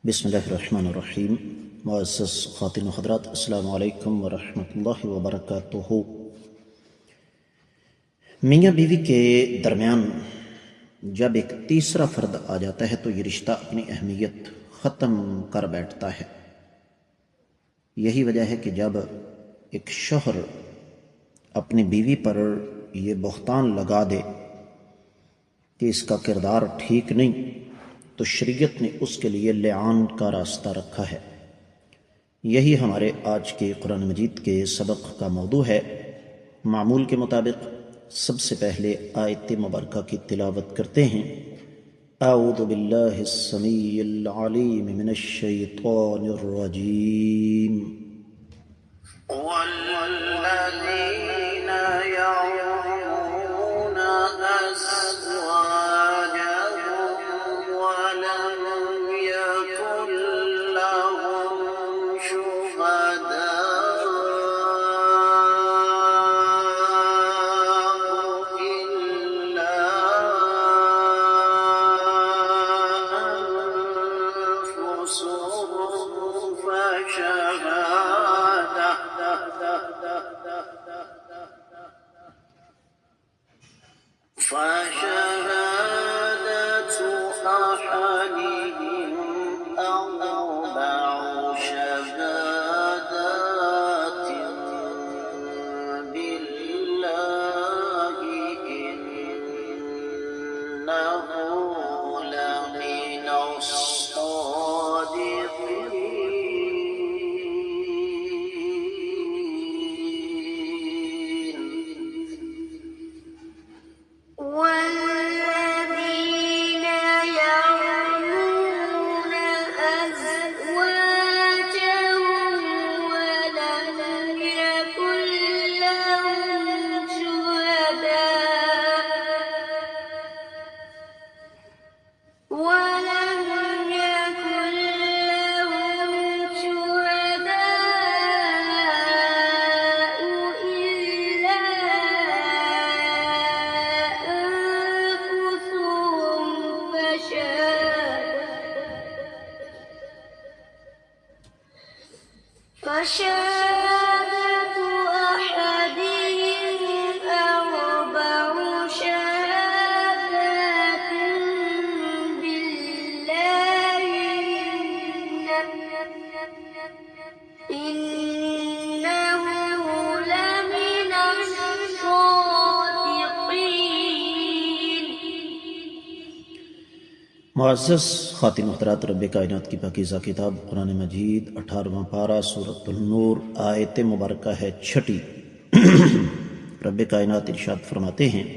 بسم اللہ الرحمن الرحیم۔ معزز خواتین و حضرات، السلام علیکم ورحمۃ اللہ وبرکاتہ۔ میاں بیوی کے درمیان جب ایک تیسرا فرد آ جاتا ہے تو یہ رشتہ اپنی اہمیت ختم کر بیٹھتا ہے۔ یہی وجہ ہے کہ جب ایک شوہر اپنی بیوی پر یہ بہتان لگا دے کہ اس کا کردار ٹھیک نہیں، تو شریعت نے اس کے لیے لعان کا راستہ رکھا ہے۔ یہی ہمارے آج کے قرآن مجید کے سبق کا موضوع ہے۔ معمول کے مطابق سب سے پہلے آیت مبارکہ کی تلاوت کرتے ہیں۔ اعوذ باللہ السمیع العلیم من الشیطان الرجیم۔ والذین یرمون أزواجهم ولم يكن لهم شهداء إلا أنفسهم فشهادة أحدهم أربع شهادات بالله إنه لمن الصادقين. والذين يرمون أزواجهم ولم يكن لهم شهداء إلا أنفسهم فشهادة أحدهم أربع شهادات بالله إنه لمن الصادقين. معزز خواتین و حضرات، رب کائنات کی پاکیزہ کتاب قرآن مجید 18واں پارہ سورۃ النور آیت مبارکہ ہے 6۔ رب کائنات ارشاد فرماتے ہیں،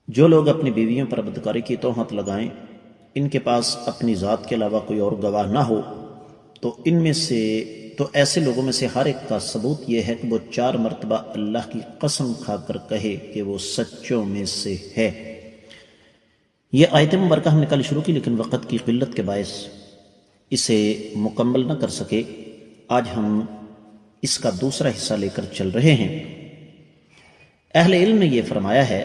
جو لوگ اپنی بیویوں پر بدکاری کی تہمت لگائیں، ان کے پاس اپنی ذات کے علاوہ کوئی اور گواہ نہ ہو، تو ایسے لوگوں میں سے ہر ایک کا ثبوت یہ ہے کہ وہ 4 مرتبہ اللہ کی قسم کھا کر کہے کہ وہ سچوں میں سے ہے۔ یہ آیت مبارکہ ہم نے کل شروع کی، لیکن وقت کی قلت کے باعث اسے مکمل نہ کر سکے۔ آج ہم اس کا دوسرا حصہ لے کر چل رہے ہیں۔ اہل علم نے یہ فرمایا ہے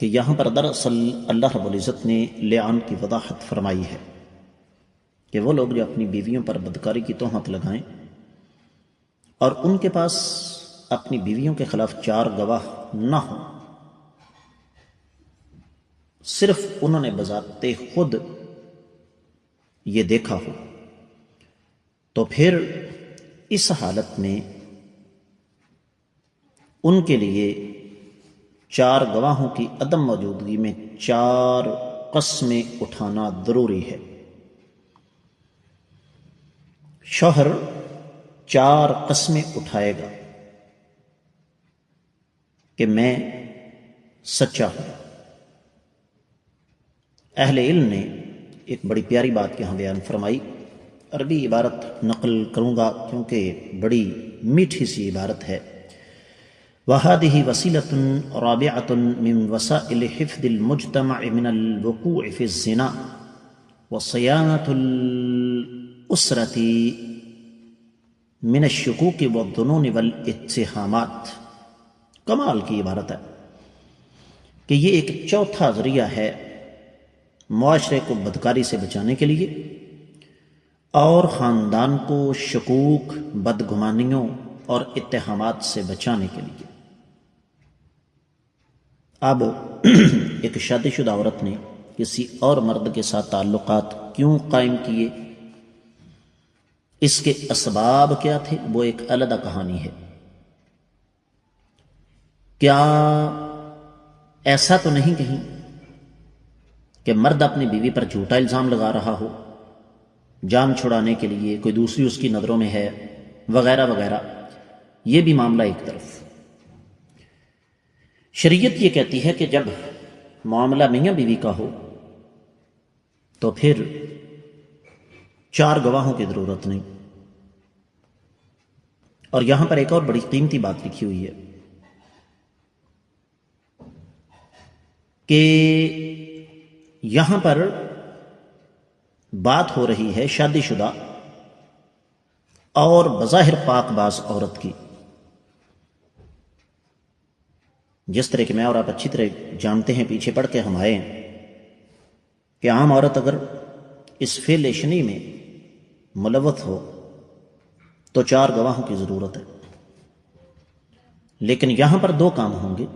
کہ یہاں پر دراصل اللہ رب العزت نے لعان کی وضاحت فرمائی ہے کہ وہ لوگ جو اپنی بیویوں پر بدکاری کی تہمت لگائیں اور ان کے پاس اپنی بیویوں کے خلاف 4 گواہ نہ ہوں، صرف انہوں نے بذات خود یہ دیکھا ہو، تو پھر اس حالت میں ان کے لیے 4 گواہوں کی عدم موجودگی میں 4 قسمیں اٹھانا ضروری ہے۔ شوہر 4 قسمیں اٹھائے گا کہ میں سچا ہوں۔ اہل علم نے ایک بڑی پیاری بات یہاں بیان فرمائی۔ عربی عبارت نقل کروں گا کیونکہ بڑی میٹھی سی عبارت ہے۔ وَهَذِهِ وَسِيلَةٌ رَابِعَةٌ مِنْ وَسَائِلِ حِفْظِ الْمُجْتَمَعِ مِنَ الْوُقُوعِ فِي الزِّنَا وَصِيَانَةُ الْأُسْرَةِ مِنَ الشُّكُوكِ وَالظُّنُونِ وَالْاتِّهَامَاتِ۔ کمال کی عبارت ہے کہ یہ ایک چوتھا ذریعہ ہے معاشرے کو بدکاری سے بچانے کے لیے اور خاندان کو شکوک، بدگمانیوں اور اتہامات سے بچانے کے لیے۔ اب ایک شادی شدہ عورت نے کسی اور مرد کے ساتھ تعلقات کیوں قائم کیے، اس کے اسباب کیا تھے، وہ ایک علیحدہ کہانی ہے۔ کیا ایسا تو نہیں کہیں کہ مرد اپنی بیوی پر جھوٹا الزام لگا رہا ہو جان چھڑانے کے لیے، کوئی دوسری اس کی نظروں میں ہے وغیرہ وغیرہ؟ یہ بھی معاملہ ایک طرف۔ شریعت یہ کہتی ہے کہ جب معاملہ میاں بیوی کا ہو تو پھر 4 گواہوں کی ضرورت نہیں۔ اور یہاں پر ایک اور بڑی قیمتی بات لکھی ہوئی ہے کہ یہاں پر بات ہو رہی ہے شادی شدہ اور بظاہر پاک باز عورت کی۔ جس طرح کہ میں اور آپ اچھی طرح جانتے ہیں، پیچھے پڑھ کے ہم آئے ہیں کہ عام عورت اگر اس فعل شنیع میں ملوث ہو تو 4 گواہوں کی ضرورت ہے، لیکن یہاں پر 2 کام ہوں گے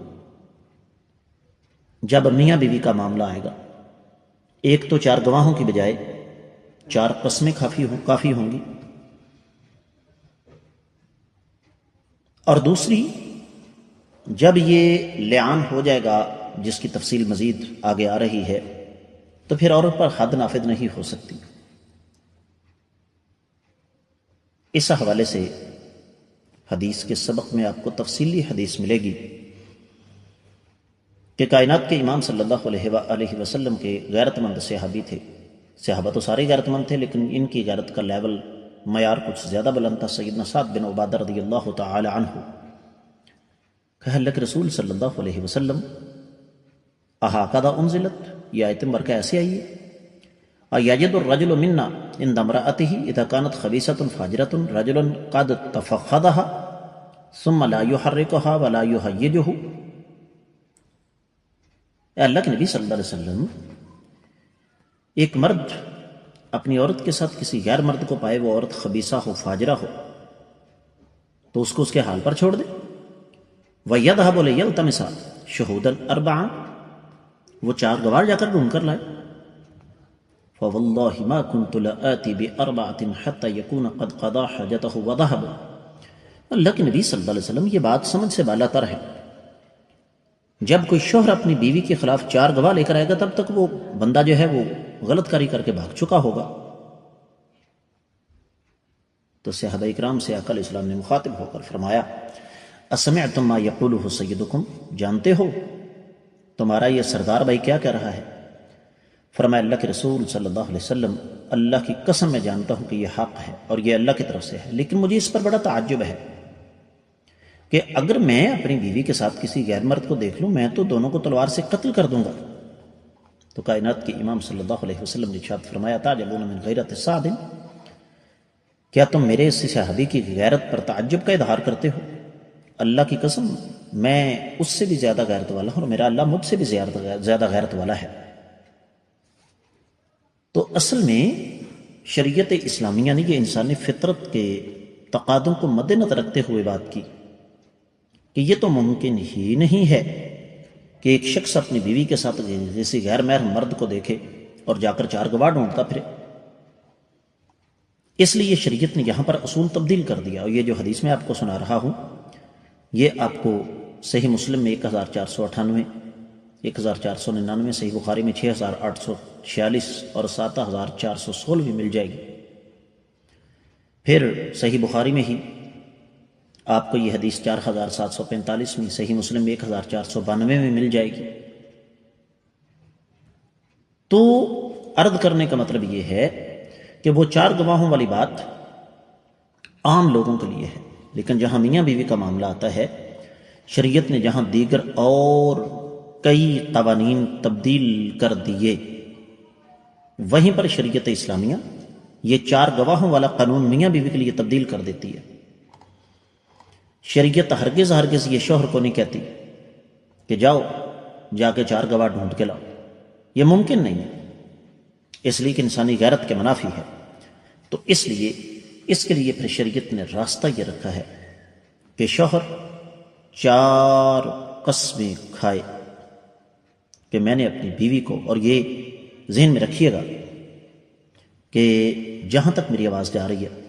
جب میاں بیوی کا معاملہ آئے گا۔ ایک تو 4 گواہوں کی بجائے 4 قسمیں کافی ہوں گی، اور دوسری جب یہ لعان ہو جائے گا، جس کی تفصیل مزید آگے آ رہی ہے، تو پھر عورت پر حد نافذ نہیں ہو سکتی۔ اس حوالے سے حدیث کے سبق میں آپ کو تفصیلی حدیث ملے گی کہ کائنات کے امام صلی اللہ علیہ وآلہ وسلم کے غیرت مند صحابی تھے۔ صحابہ تو سارے غیرت مند تھے، لیکن ان کی غیرت کا لیول، معیار کچھ زیادہ بلند تھا۔ سیدنا سعد بن عبادہ رضی اللہ تعالی عنہ کہ اللہ کے رسول صلی اللہ علیہ وسلم احاقدہ انزلت، یہ آیت مبارکہ ایسے آئی ہے، یجد الرجل منا عند امرأته اذا كانت خبيثة فاجرة رجلا قد تفخذها ثم لا يحركها ولا يهيجه۔ اے اللہ کے نبی صلی اللہ علیہ وسلم، ایک مرد اپنی عورت کے ساتھ کسی غیر مرد کو پائے، وہ عورت خبیثہ ہو، فاجرہ ہو، تو اس کو اس کے حال پر چھوڑ دے۔ وَيَذْهَبُ لِيَلْتَمِسَ شُهُودًا أَرْبَعًا، وہ 4 گواہ جا کر ڈھونڈ کر لائے۔ فَوَاللَّهِ مَا كُنْتُ لَآتِي بِأَرْبَعَةٍ حَتَّى يَكُونَ قَدْ قَضَى حَاجَتَهُ وَذَهَبَ۔ اللہ کے نبی صلی اللہ علیہ وسلم، یہ بات سمجھ سے بالا تر ہے۔ جب کوئی شوہر اپنی بیوی کے خلاف 4 گواہ لے کر آئے گا، تب تک وہ بندہ جو ہے وہ غلط کاری کر کے بھاگ چکا ہوگا۔ تو صحابہ اکرام سے آقا علیہ السلام نے مخاطب ہو کر فرمایا، اسمعتم ما یقولہ سیدکم، جانتے ہو تمہارا یہ سردار بھائی کیا کہہ رہا ہے؟ فرمایا اللہ کے رسول صلی اللہ علیہ وسلم، اللہ کی قسم میں جانتا ہوں کہ یہ حق ہے اور یہ اللہ کی طرف سے ہے، لیکن مجھے اس پر بڑا تعجب ہے کہ اگر میں اپنی بیوی کے ساتھ کسی غیر مرد کو دیکھ لوں، میں تو دونوں کو تلوار سے قتل کر دوں گا۔ تو کائنات کے امام صلی اللہ علیہ وسلم نے ارشاد فرمایا، تعجبون من غیرت سعد، کیا تم میرے اس صحابی کی غیرت پر تعجب کا اظہار کرتے ہو؟ اللہ کی قسم، میں اس سے بھی زیادہ غیرت والا ہوں اور میرا اللہ مجھ سے بھی زیادہ غیرت والا ہے۔ تو اصل میں شریعت اسلامیہ نے یہ انسانی فطرت کے تقاضوں کو مد نظر رکھتے ہوئے بات کی کہ یہ تو ممکن ہی نہیں ہے کہ ایک شخص اپنی بیوی کے ساتھ کسی غیر محرم مرد کو دیکھے اور جا کر 4 گواہ ڈھونڈتا پھرے۔ اس لیے شریعت نے یہاں پر اصول تبدیل کر دیا، اور یہ جو حدیث میں آپ کو سنا رہا ہوں، یہ آپ کو صحیح مسلم میں 1498، 1499، صحیح بخاری میں 6846 اور 7416 بھی مل جائے گی۔ پھر صحیح بخاری میں ہی آپ کو یہ حدیث 4745 میں، صحیح مسلم میں 1492 میں مل جائے گی۔ تو عرض کرنے کا مطلب یہ ہے کہ وہ 4 گواہوں والی بات عام لوگوں کے لیے ہے، لیکن جہاں میاں بیوی کا معاملہ آتا ہے، شریعت نے جہاں دیگر اور کئی قوانین تبدیل کر دیے، وہیں پر شریعت اسلامیہ یہ 4 گواہوں والا قانون میاں بیوی کے لیے تبدیل کر دیتی ہے۔ شریعت ہرگز یہ شوہر کو نہیں کہتی کہ جاؤ جا کے 4 گواہ ڈھونڈ کے لاؤ، یہ ممکن نہیں ہے۔ اس لیے کہ انسانی غیرت کے منافی ہے. تو اس لیے اس کے لیے پھر شریعت نے راستہ یہ رکھا ہے کہ شوہر 4 قسمیں کھائے کہ میں نے اپنی بیوی کو، اور یہ ذہن میں رکھیے گا کہ جہاں تک میری آواز جا رہی ہے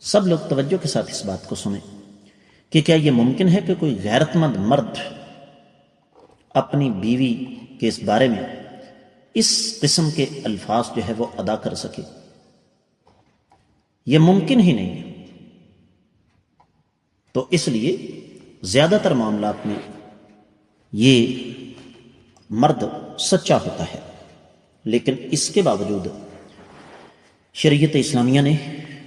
سب لوگ توجہ کے ساتھ اس بات کو سنیں کہ کیا یہ ممکن ہے کہ کوئی غیرت مند مرد اپنی بیوی کے اس بارے میں اس قسم کے الفاظ جو ہے وہ ادا کر سکے؟ یہ ممکن ہی نہیں ہے. تو اس لیے زیادہ تر معاملات میں یہ مرد سچا ہوتا ہے، لیکن اس کے باوجود شریعت اسلامیہ نے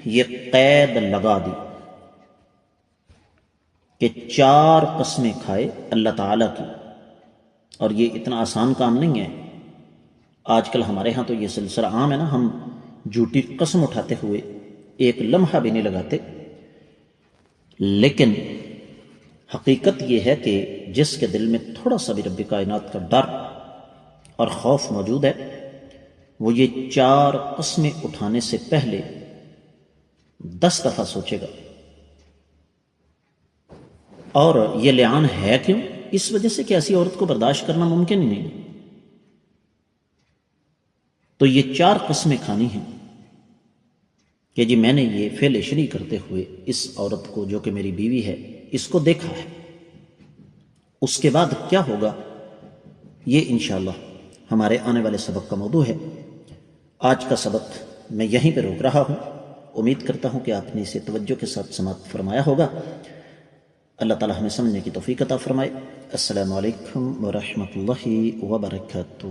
یہ قید لگا دی کہ 4 قسمیں کھائے اللہ تعالیٰ کی. اور یہ اتنا آسان کام نہیں ہے. آج کل ہمارے ہاں تو یہ سلسلہ عام ہے نا، ہم جھوٹی قسم اٹھاتے ہوئے ایک لمحہ بھی نہیں لگاتے. لیکن حقیقت یہ ہے کہ جس کے دل میں تھوڑا سا بھی رب کائنات کا ڈر اور خوف موجود ہے وہ یہ 4 قسمیں اٹھانے سے پہلے 10 دفعہ سوچے گا. اور یہ لعان ہے کیوں؟ اس وجہ سے کہ ایسی عورت کو برداشت کرنا ممکن ہی نہیں. تو یہ 4 قسمیں کھانی ہیں کہ جی میں نے یہ فعل شرعی کرتے ہوئے اس عورت کو جو کہ میری بیوی ہے اس کو دیکھا ہے. اس کے بعد کیا ہوگا یہ انشاءاللہ ہمارے آنے والے سبق کا موضوع ہے. آج کا سبق میں یہیں پہ روک رہا ہوں. امید کرتا ہوں کہ آپ نے اسے توجہ کے ساتھ سماعت فرمایا ہوگا. اللہ تعالی ہمیں سمجھنے کی توفیق عطا فرمائے. السلام علیکم ورحمۃ اللہ وبرکاتہ.